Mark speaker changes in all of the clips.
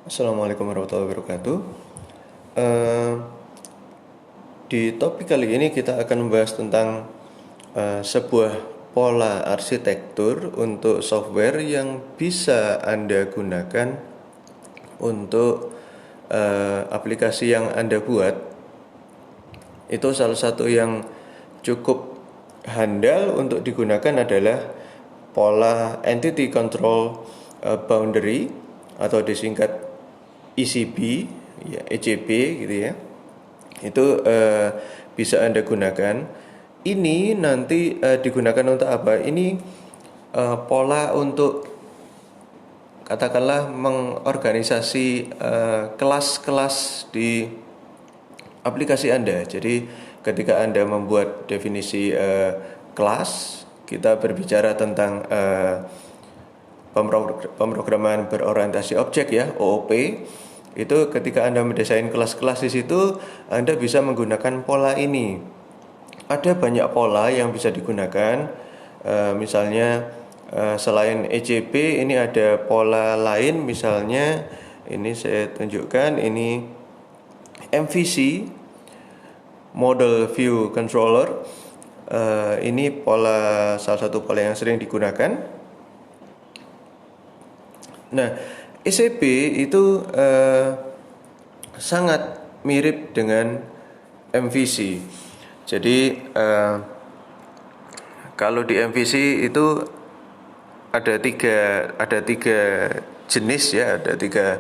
Speaker 1: Assalamualaikum warahmatullahi wabarakatuh. Eh, di topik kali ini kita akan membahas tentang sebuah pola arsitektur untuk software yang bisa Anda gunakan untuk aplikasi yang Anda buat. Itu salah satu yang cukup handal untuk digunakan adalah pola Entity Control Boundary atau disingkat ECB, ya ECB gitu ya. Itu bisa Anda gunakan. Ini nanti digunakan untuk apa? Ini pola untuk katakanlah mengorganisasi kelas-kelas di aplikasi Anda. Jadi ketika Anda membuat definisi kelas, kita berbicara tentang pemrograman berorientasi objek ya, OOP. Itu ketika Anda mendesain kelas-kelas di situ, Anda bisa menggunakan pola ini. Ada banyak pola yang bisa digunakan. Misalnya selain ECB ini ada pola lain, misalnya ini saya tunjukkan, ini MVC, Model View Controller. Ini salah satu pola yang sering digunakan. Nah, ECB itu sangat mirip dengan MVC. Jadi kalau di MVC itu ada tiga jenis ya, ada tiga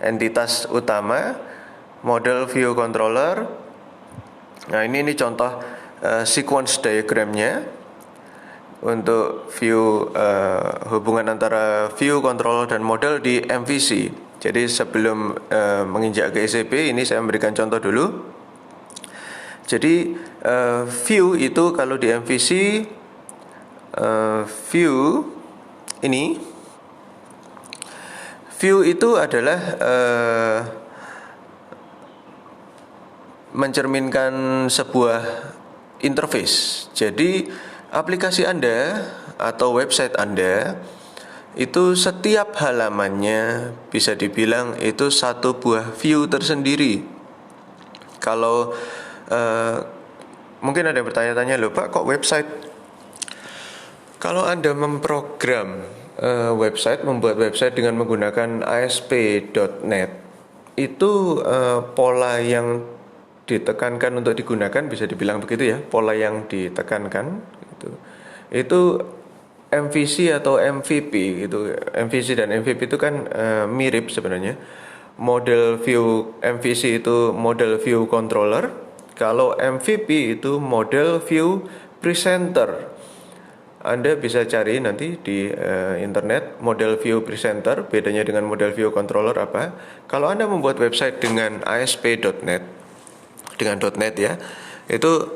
Speaker 1: entitas utama, model view controller. Nah ini contoh sequence diagramnya untuk view hubungan antara view controller dan model di MVC. Jadi sebelum menginjak ke ECB ini saya memberikan contoh dulu. Jadi view itu kalau di MVC view itu adalah mencerminkan sebuah interface. Jadi aplikasi Anda atau website Anda itu setiap halamannya bisa dibilang itu satu buah view tersendiri. Kalau mungkin ada yang bertanya-tanya, loh Pak, kok website? Kalau Anda memprogram membuat website dengan menggunakan ASP.NET, itu pola yang ditekankan untuk digunakan, bisa dibilang begitu ya, pola yang ditekankan itu MVC atau MVP gitu. MVC dan MVP itu kan mirip sebenarnya. Model view MVC itu model view controller, kalau MVP itu model view presenter. Anda bisa cari nanti di internet model view presenter, bedanya dengan model view controller apa. Kalau Anda membuat website dengan ASP.NET, dengan .NET ya, itu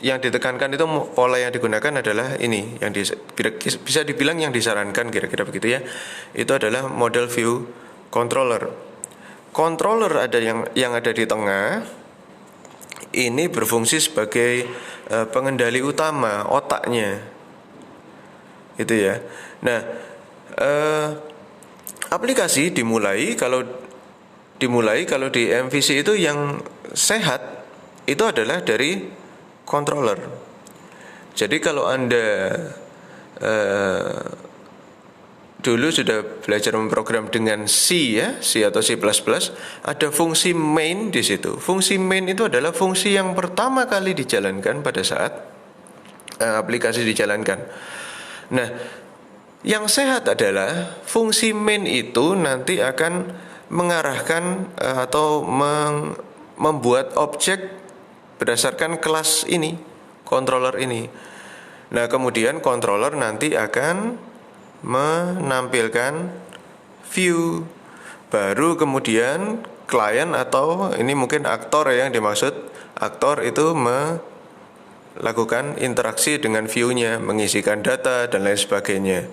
Speaker 1: yang ditekankan itu pola yang digunakan adalah ini, yang bisa dibilang yang disarankan kira-kira begitu ya. Itu adalah model view controller. Controller ada yang ada di tengah. Ini berfungsi sebagai pengendali utama, otaknya. Itu ya. Nah, aplikasi dimulai kalau di MVC itu yang sehat itu adalah dari controller. Jadi kalau Anda dulu sudah belajar memprogram dengan C ya, C atau C++, ada fungsi main di situ. Fungsi main itu adalah fungsi yang pertama kali dijalankan pada saat aplikasi dijalankan. Nah, yang sehat adalah fungsi main itu nanti akan mengarahkan atau membuat objek berdasarkan kelas ini, controller ini. Nah, kemudian controller nanti akan menampilkan view. Baru kemudian klien atau ini mungkin aktor ya yang dimaksud. Aktor itu melakukan interaksi dengan view-nya, mengisikan data dan lain sebagainya.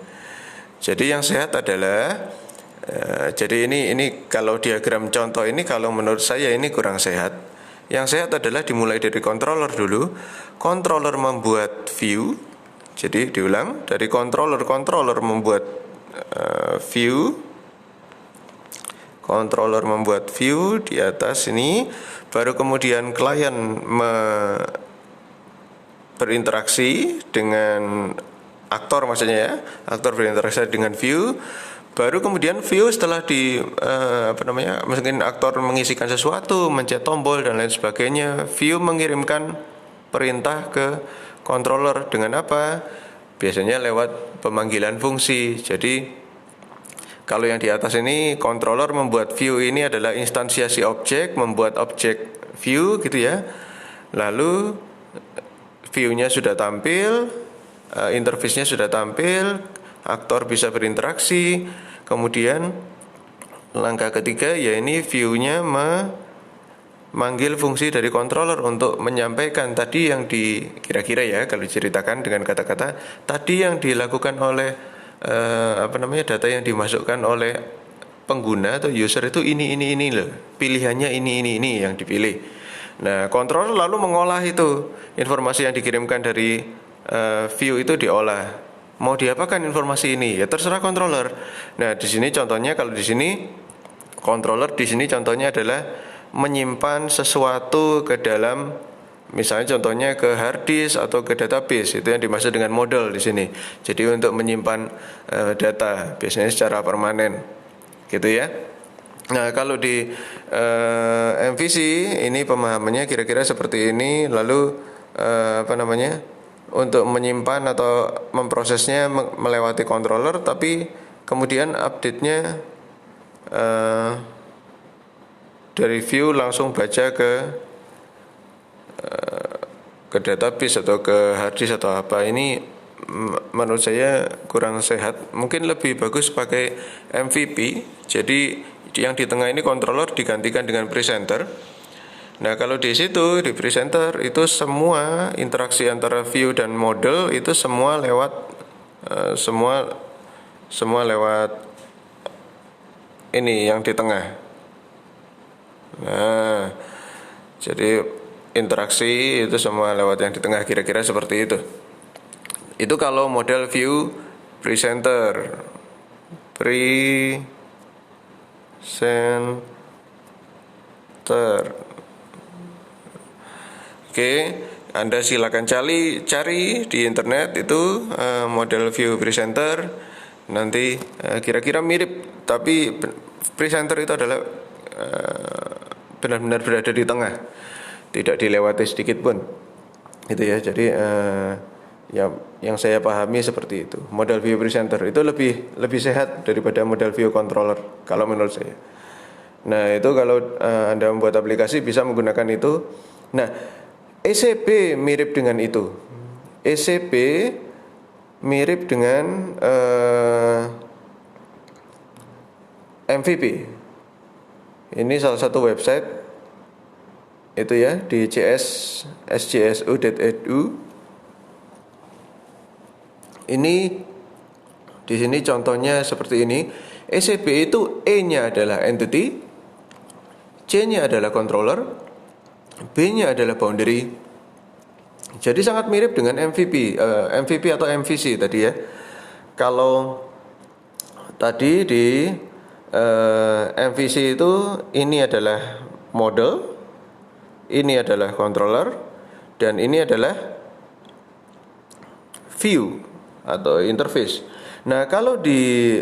Speaker 1: Jadi yang sehat adalah jadi ini kalau diagram contoh ini, kalau menurut saya ini kurang sehat. Yang sehat adalah dimulai dari controller dulu. Controller membuat view, Jadi diulang, dari controller membuat view, controller membuat view di atas ini, baru kemudian klien berinteraksi dengan aktor, maksudnya ya, aktor berinteraksi dengan view, baru kemudian view setelah mungkin aktor mengisikan sesuatu, mencet tombol dan lain sebagainya, view mengirimkan perintah ke controller dengan apa? Biasanya lewat pemanggilan fungsi. Jadi kalau yang di atas ini controller membuat view ini adalah instansiasi objek, membuat objek view gitu ya. Lalu view-nya sudah tampil, interface-nya sudah tampil, aktor bisa berinteraksi. Kemudian langkah ketiga ya ini view-nya memanggil fungsi dari controller untuk menyampaikan tadi yang kira-kira ya kalau diceritakan dengan kata-kata tadi yang dilakukan oleh data yang dimasukkan oleh pengguna atau user itu ini loh, pilihannya ini yang dipilih. Nah, controller lalu mengolah itu informasi yang dikirimkan dari view itu diolah. Mau diapakan informasi ini? Ya terserah controller. Nah, di sini contohnya kalau di sini controller di sini contohnya adalah menyimpan sesuatu ke dalam, misalnya contohnya ke hard disk atau ke database, itu yang dimaksud dengan model di sini. Jadi untuk menyimpan data biasanya secara permanen, gitu ya. Nah kalau di MVC ini pemahamannya kira-kira seperti ini. Lalu untuk menyimpan atau memprosesnya melewati controller, tapi kemudian update-nya dari view langsung baca ke database atau ke hard disk atau apa. Ini menurut saya kurang sehat. Mungkin lebih bagus pakai MVP. Jadi yang di tengah ini controller digantikan dengan presenter. Nah kalau di situ di presenter itu semua interaksi antara view dan model itu semua lewat semua lewat ini yang di tengah. Nah jadi interaksi itu semua lewat yang di tengah, kira-kira seperti itu. Itu kalau model view presenter. Oke, Anda silakan cari di internet itu model view presenter. Nanti kira-kira mirip, tapi presenter itu adalah benar-benar berada di tengah, tidak dilewati sedikit pun, gitu ya. Jadi yang saya pahami seperti itu. Model view presenter itu lebih sehat daripada model view controller kalau menurut saya. Nah itu kalau Anda membuat aplikasi bisa menggunakan itu. Nah ECP mirip dengan itu. ECP mirip dengan MVP. Ini salah satu website itu ya di sjsu.edu. Ini di sini contohnya seperti ini. ECP itu E-nya adalah entity, C-nya adalah controller, B-nya adalah boundary. Jadi sangat mirip dengan MVP atau MVC tadi ya. Kalau tadi di MVC itu ini adalah model, ini adalah controller, dan ini adalah view atau interface. Nah kalau di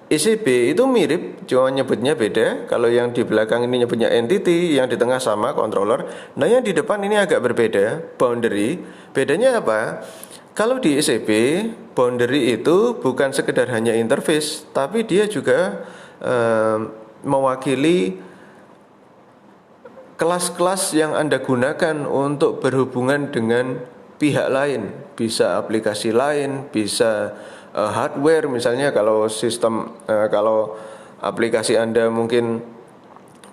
Speaker 1: ECB itu mirip, cuma nyebutnya beda. Kalau yang di belakang ini nyebutnya entity, yang di tengah sama controller. Nah yang di depan ini agak berbeda, boundary. Bedanya apa? Kalau di ECB, boundary itu bukan sekedar hanya interface, tapi dia juga mewakili kelas-kelas yang Anda gunakan untuk berhubungan dengan pihak lain. Bisa aplikasi lain, bisa hardware, misalnya kalau kalau aplikasi Anda mungkin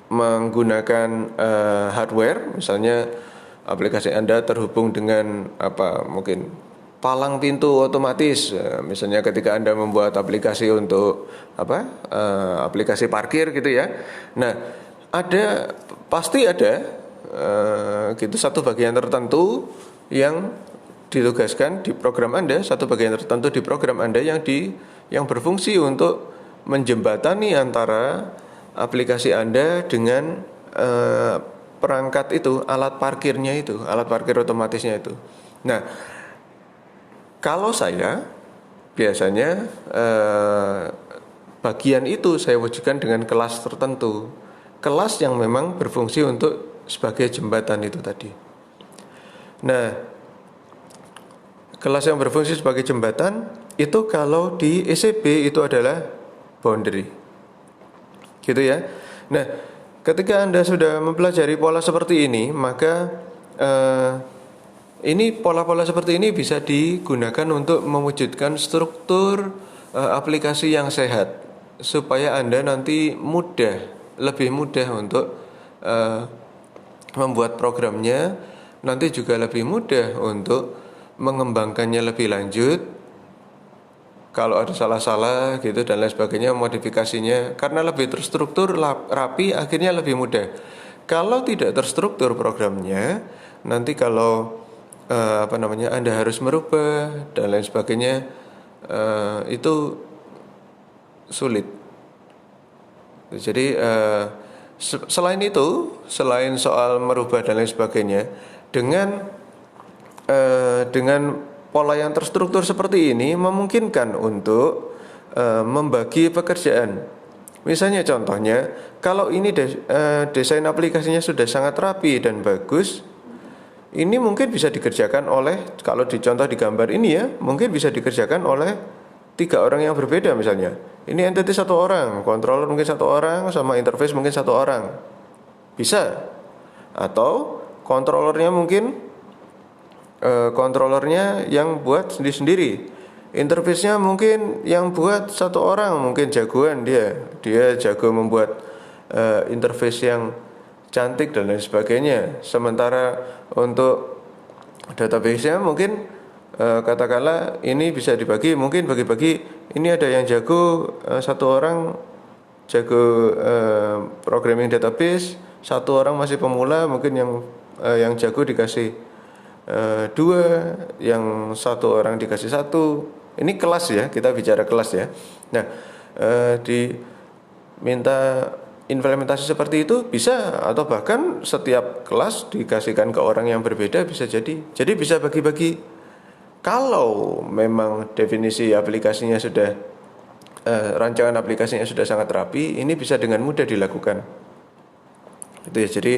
Speaker 1: menggunakan hardware, misalnya aplikasi Anda terhubung dengan mungkin palang pintu otomatis, misalnya ketika Anda membuat aplikasi untuk aplikasi parkir gitu ya. Nah pasti ada gitu satu bagian tertentu yang ditugaskan di program Anda, satu bagian tertentu di program Anda yang berfungsi untuk menjembatani antara aplikasi Anda dengan perangkat itu, alat parkirnya itu, alat parkir otomatisnya itu. Nah, kalau saya biasanya bagian itu saya wujudkan dengan kelas tertentu, kelas yang memang berfungsi untuk sebagai jembatan itu tadi. Nah, kelas yang berfungsi sebagai jembatan itu kalau di ECB itu adalah boundary, gitu ya. Nah, ketika Anda sudah mempelajari pola seperti ini, maka ini pola-pola seperti ini bisa digunakan untuk mewujudkan struktur aplikasi yang sehat, supaya Anda nanti lebih mudah untuk membuat programnya, nanti juga lebih mudah untuk mengembangkannya lebih lanjut. Kalau ada salah-salah gitu dan lain sebagainya, modifikasinya karena lebih terstruktur, rapi, akhirnya lebih mudah. Kalau tidak terstruktur programnya, nanti kalau Anda harus merubah dan lain sebagainya, itu sulit. Jadi selain soal merubah dan lain sebagainya, dengan pola yang terstruktur seperti ini memungkinkan untuk membagi pekerjaan. Misalnya contohnya, kalau ini desain aplikasinya sudah sangat rapi dan bagus, ini mungkin bisa dikerjakan oleh, kalau dicontoh di gambar ini ya, mungkin bisa dikerjakan oleh 3 orang yang berbeda misalnya. Ini entity 1 orang, controller mungkin 1 orang, sama interface mungkin 1 orang. Bisa. Atau controllernya mungkin kontrolernya yang buat sendiri-sendiri, interface-nya mungkin yang buat 1 orang, mungkin jagoan dia jago membuat interface yang cantik dan lain sebagainya. Sementara untuk database-nya mungkin katakanlah ini bisa dibagi, mungkin bagi-bagi, ini ada yang jago 1 orang jago programming database, 1 orang masih pemula, mungkin yang jago dikasih 2, yang 1 orang dikasih 1. Ini kelas ya, kita bicara kelas ya. Nah, diminta implementasi seperti itu bisa, atau bahkan setiap kelas dikasihkan ke orang yang berbeda bisa jadi. Jadi bisa bagi-bagi. Kalau memang definisi aplikasinya sudah rancangan aplikasinya sudah sangat rapi, ini bisa dengan mudah dilakukan. Itu ya. Jadi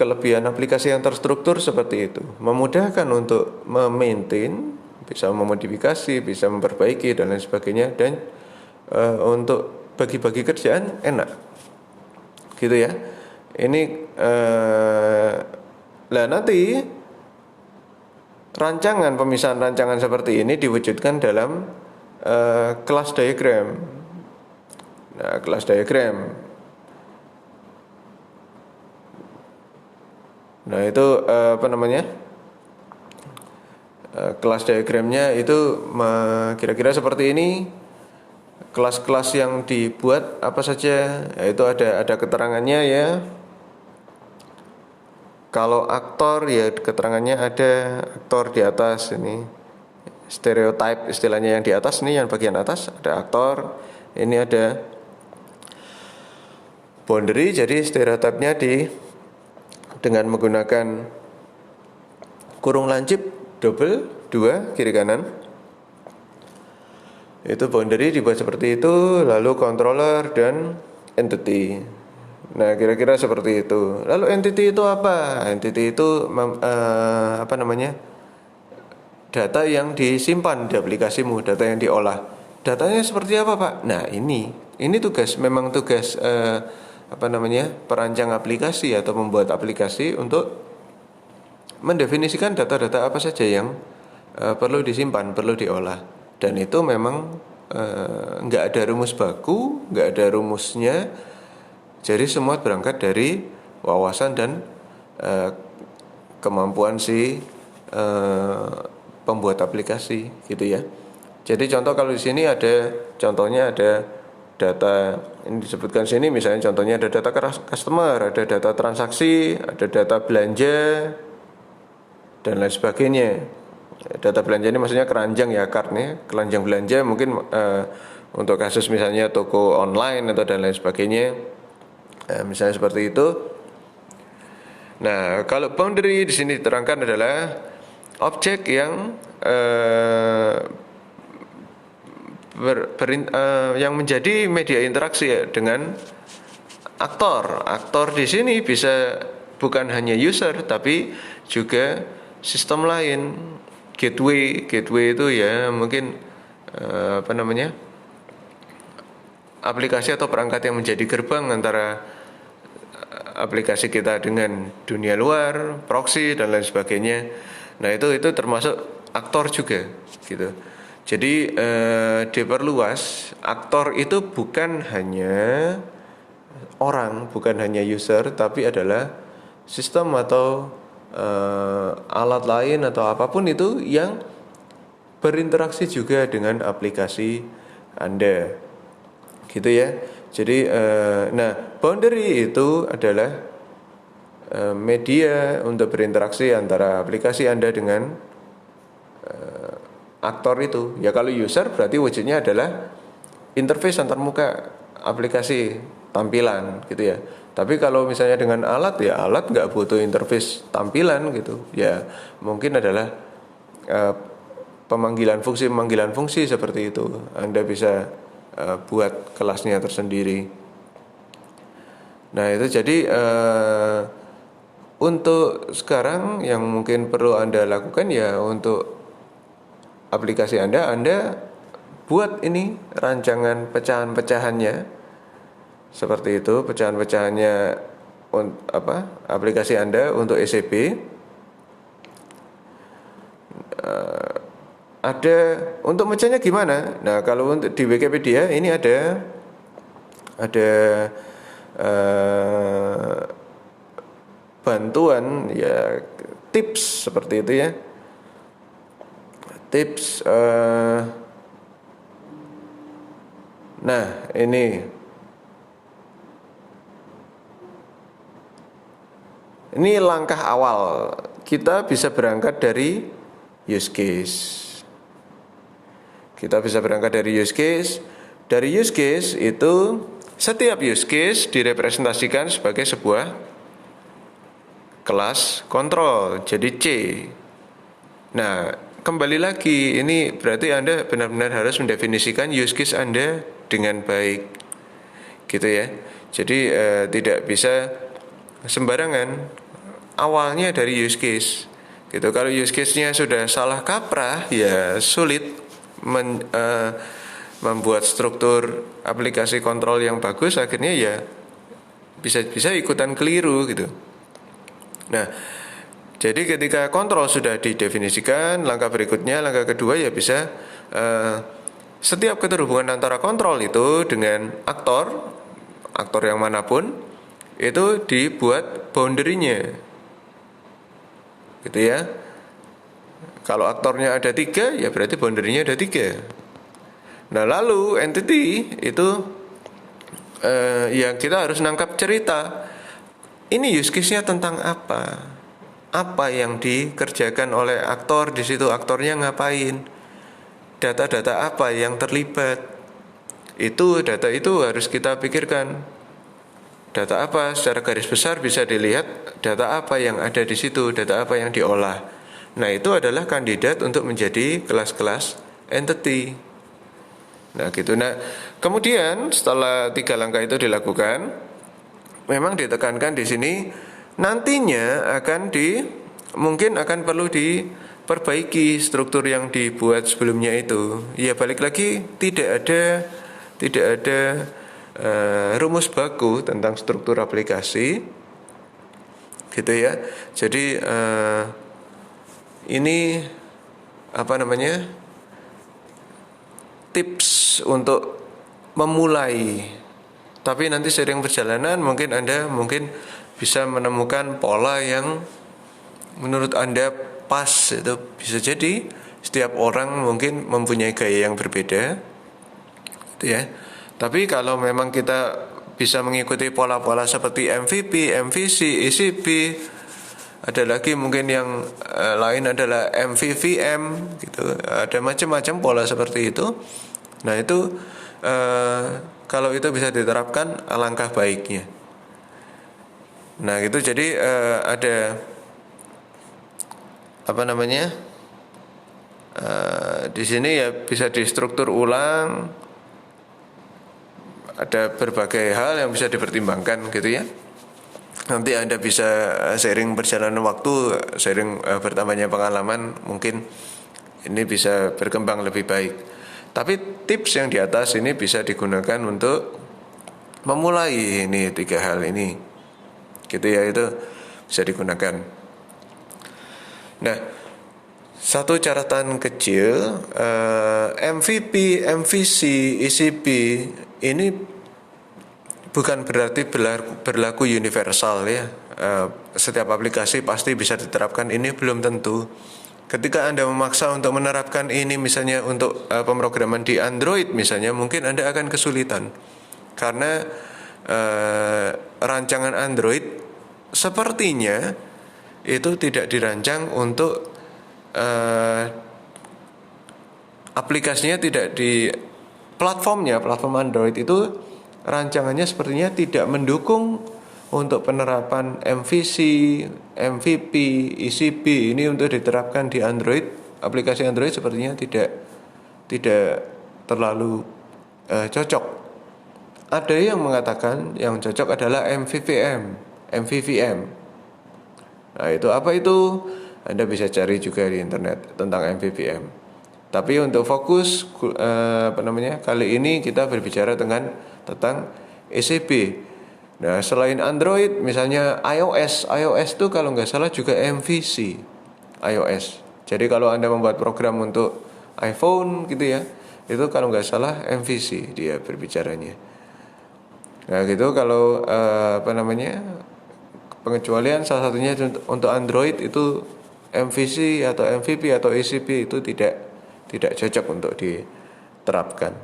Speaker 1: kelebihan aplikasi yang terstruktur seperti itu memudahkan untuk memaintain, bisa memodifikasi, bisa memperbaiki dan lain sebagainya, dan untuk bagi-bagi kerjaan enak, gitu ya. Ini nanti pemisahan rancangan seperti ini diwujudkan dalam kelas diagram. Nah, kelas diagram. Nah, itu kelas diagramnya itu kira-kira seperti ini. Kelas-kelas yang dibuat apa saja, yaitu ada keterangannya ya. Kalau aktor ya keterangannya ada aktor di atas ini. Stereotype istilahnya yang di atas, nih yang bagian atas ada aktor. Ini ada boundary, jadi stereotipnya dengan menggunakan kurung lancip double 2 kiri kanan. Itu boundary dibuat seperti itu, lalu controller dan entity. Nah, kira-kira seperti itu. Lalu entity itu apa? Entity itu data yang disimpan di aplikasimu, data yang diolah. Datanya seperti apa, Pak? Nah, ini tugas perancang aplikasi atau membuat aplikasi untuk mendefinisikan data-data apa saja yang perlu disimpan, perlu diolah. Dan itu memang nggak ada rumus baku, nggak ada rumusnya. Jadi semua berangkat dari wawasan dan kemampuan si pembuat aplikasi, gitu ya. Jadi contoh kalau di sini contohnya ada data ini disebutkan sini, misalnya contohnya ada data customer, ada data transaksi, ada data belanja. dan lain sebagainya. Data belanja ini maksudnya keranjang ya, kartnya keranjang belanja mungkin untuk kasus misalnya toko online atau dan lain sebagainya, misalnya seperti itu. Nah, kalau boundary di sini diterangkan adalah objek yang yang menjadi media interaksi ya, dengan aktor. Aktor di sini bisa bukan hanya user tapi juga sistem lain. Gateway itu ya mungkin aplikasi atau perangkat yang menjadi gerbang antara aplikasi kita dengan dunia luar, proxy dan lain sebagainya. Nah, itu termasuk aktor juga gitu. Jadi diperluas, aktor itu bukan hanya orang, bukan hanya user, tapi adalah sistem atau alat lain atau apapun itu yang berinteraksi juga dengan aplikasi Anda, gitu ya. Jadi nah, boundary itu adalah media untuk berinteraksi antara aplikasi Anda dengan aktor itu. Ya kalau user berarti wujudnya adalah interface antarmuka aplikasi tampilan gitu ya. Tapi kalau misalnya dengan alat, ya alat nggak butuh interface tampilan gitu. Ya mungkin adalah pemanggilan fungsi seperti itu. Anda bisa buat kelasnya tersendiri. Nah itu jadi untuk sekarang yang mungkin perlu Anda lakukan ya, untuk aplikasi Anda buat ini rancangan pecahan-pecahannya. Seperti itu, pecahan-pecahannya aplikasi Anda untuk ECB. Ada untuk mecahnya gimana? Nah, kalau untuk di Wikipedia ini ada bantuan ya, tips seperti itu ya. Tips nah, ini langkah awal. Kita bisa berangkat dari use case. Dari use case itu, setiap use case direpresentasikan sebagai sebuah kelas kontrol, jadi C. Nah, kembali lagi, ini berarti Anda benar-benar harus mendefinisikan use case Anda dengan baik, gitu ya. Jadi tidak bisa sembarangan. Awalnya dari use case, gitu. Kalau use case-nya sudah salah kaprah, ya sulit membuat struktur aplikasi kontrol yang bagus. Akhirnya ya bisa ikutan keliru, gitu. Nah, jadi ketika kontrol sudah didefinisikan, langkah kedua ya bisa setiap keterhubungan antara kontrol itu dengan aktor yang manapun itu dibuat boundary-nya, gitu ya. Kalau aktornya ada 3, ya berarti boundary-nya ada 3. Nah, lalu entity itu ya kita harus nangkap cerita. Ini use case-nya tentang apa? Apa yang dikerjakan oleh aktor di situ? Aktornya ngapain? Data-data apa yang terlibat? Data itu harus kita pikirkan. Data apa secara garis besar bisa dilihat, data apa yang ada di situ, data apa yang diolah. Nah, itu adalah kandidat untuk menjadi kelas-kelas entity. Nah, gitu. Nah, kemudian setelah 3 langkah itu dilakukan, memang ditekankan di sini nantinya mungkin akan perlu diperbaiki struktur yang dibuat sebelumnya itu. Ya, balik lagi, tidak ada rumus baku tentang struktur aplikasi, gitu ya. Jadi ini tips untuk memulai. Tapi nanti seiring perjalanan mungkin Anda bisa menemukan pola yang menurut Anda pas. Itu bisa jadi setiap orang mungkin mempunyai gaya yang berbeda, gitu ya. Tapi kalau memang kita bisa mengikuti pola-pola seperti MVP, MVC, ECB, Ada lagi mungkin yang lain adalah MVVM gitu. Ada macam-macam pola seperti itu. Nah itu kalau itu bisa diterapkan alangkah baiknya. Nah itu jadi ada apa namanya di sini ya bisa distruktur ulang. Ada berbagai hal yang bisa dipertimbangkan gitu ya. Nanti Anda bisa sharing berjalan waktu, sharing bertambahnya pengalaman, mungkin ini bisa berkembang lebih baik. Tapi tips yang di atas ini bisa digunakan untuk memulai ini 3 hal ini. Gitu ya, itu bisa digunakan. Nah, satu catatan kecil, MVP, MVC, ECP ini bukan berarti berlaku universal ya. Setiap aplikasi pasti bisa diterapkan, ini belum tentu. Ketika Anda memaksa untuk menerapkan ini misalnya untuk pemrograman di Android misalnya, mungkin Anda akan kesulitan. Karena rancangan Android sepertinya itu tidak dirancang untuk aplikasinya, tidak di platform Android itu rancangannya sepertinya tidak mendukung untuk penerapan MVC, MVP, ECP ini untuk diterapkan di Android. Aplikasi Android sepertinya tidak terlalu cocok. Ada yang mengatakan yang cocok adalah MVVM. Nah, itu apa itu? Anda bisa cari juga di internet tentang MVVM. Tapi untuk fokus kali ini kita berbicara tentang ECP. Nah, selain Android misalnya iOS itu kalau nggak salah juga MVC iOS. Jadi kalau Anda membuat program untuk iPhone gitu ya, itu kalau nggak salah MVC dia berbicaranya. Nah gitu kalau pengecualian salah satunya untuk Android itu MVC atau MVP atau ECP itu tidak cocok untuk diterapkan.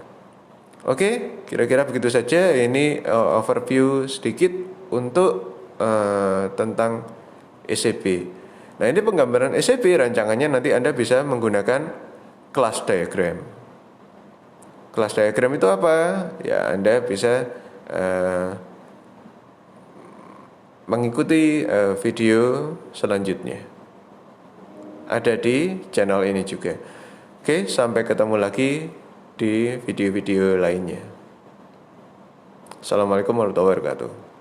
Speaker 1: Oke, kira-kira begitu saja. Ini overview sedikit untuk tentang ECP. Nah ini penggambaran ECP, rancangannya nanti Anda bisa menggunakan class diagram. Class diagram itu apa? Ya Anda bisa mengikuti video selanjutnya. Ada di channel ini juga. Oke, sampai ketemu lagi di video-video lainnya. Assalamualaikum warahmatullahi wabarakatuh.